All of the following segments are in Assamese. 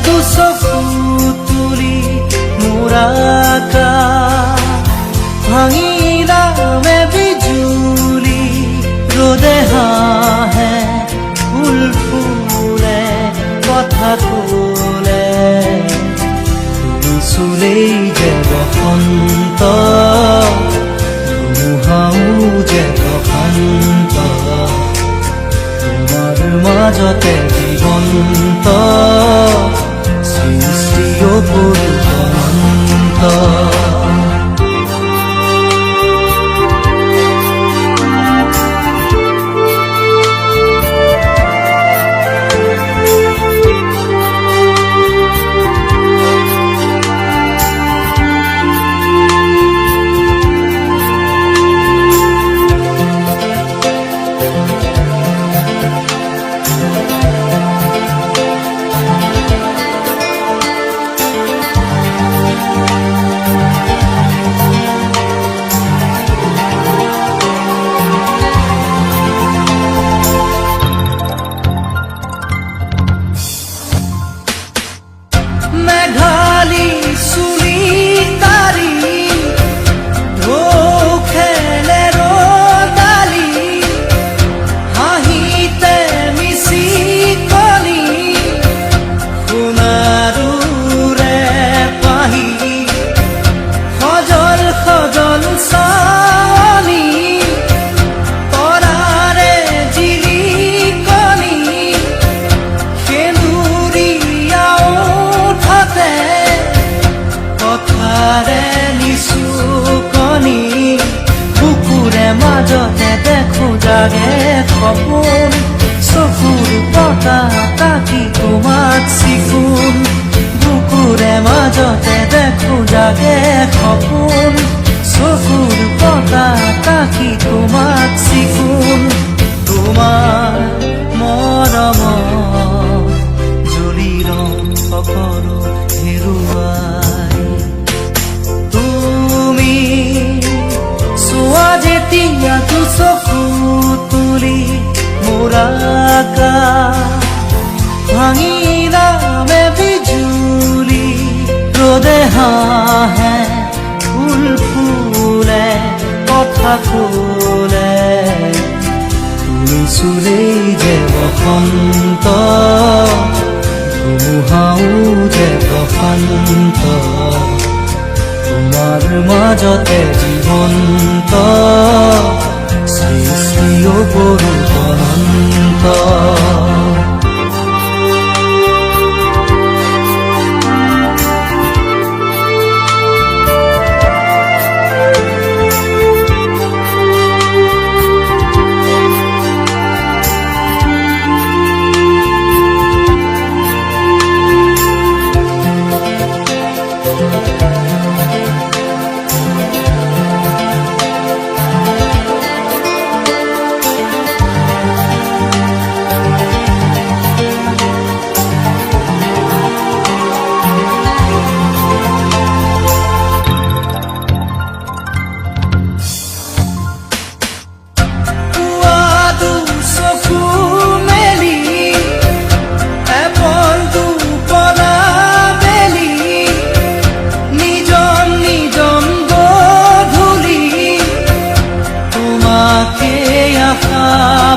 দুচকু তুলি মোৰাকা ভাঙি নামে বিজুলি ৰ'দে হাঁহে ফুল ফুলে কথা ক'লে তুমি চুলেই যে বসন্ত ধুমুহাও যে প্ৰশান্ত তোমাৰ মাজতে জীৱন্ত সৃষ্টি অপূৰ্ব মেঘালী চুলি তাৰি ঢৌ খেলে ৰ'দালি হাঁহিতে মিচিকনি সোণাৰুৰে পাহি সজল সজল চাৱনি তৰাৰে জিলিকনি সেন্দুৰীয়া কথাৰে নিচুকনি বুকুৰে মাজতে দেখো জাগে সপোন চকুৰ পতা তাকি তোমাক চিকুণ বুকুৰে মাজতে দেখো জাগে সপোন চকুৰ পতা তাকি তোমাক চিকুণ তোমাৰ মৰমত জ্বলি ৰং সকলো হেৰুৱাই তুমি চোৱা যেতিয়া দুচকু তুলি মোৰাকা ভাঙি নামে বিজুলি ৰ'দে হাঁহে ফুল ফুলে কথা ক'লে তুমি চুলেই যে বসন্ত ধুমুহাও যে প্ৰশান্ত তোমাৰ মাজতে জীৱন্ত সৃষ্টি অপূৰ্ব অনন্ত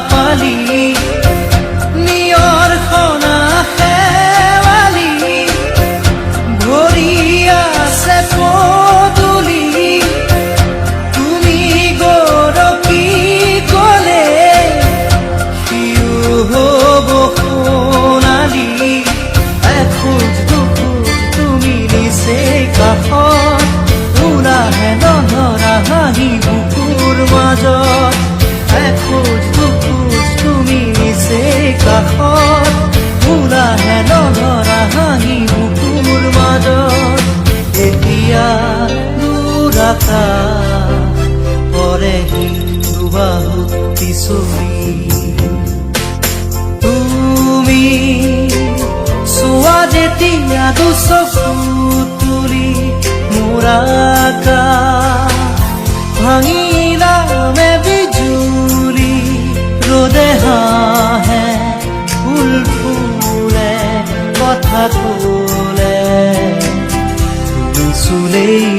পালি নিয়ৰ খনা শেৱালি ভৰি আছে পদূলি তুমি গৰকি গ'লে সিও হ'ব সোণালী এখোজ দুখোজ তুমি নিচে কাষত ওলাহে নধৰা হাঁহি বুকুৰ মাজত এখোজ দুখোজ তুমি নিচে কাষত ওলাহে নধৰা হাঁহি বুকুৰ মাজত এতিয়া দূৰ আকাশ পৰেহি দুবাহু পিছলি তুমি চোৱা যেতিয়া দুচকু তুলি মোৰাকা ভাঙি নামে বিজুলি ৰ'দে হাঁহে ফুল ফুলে কথা এই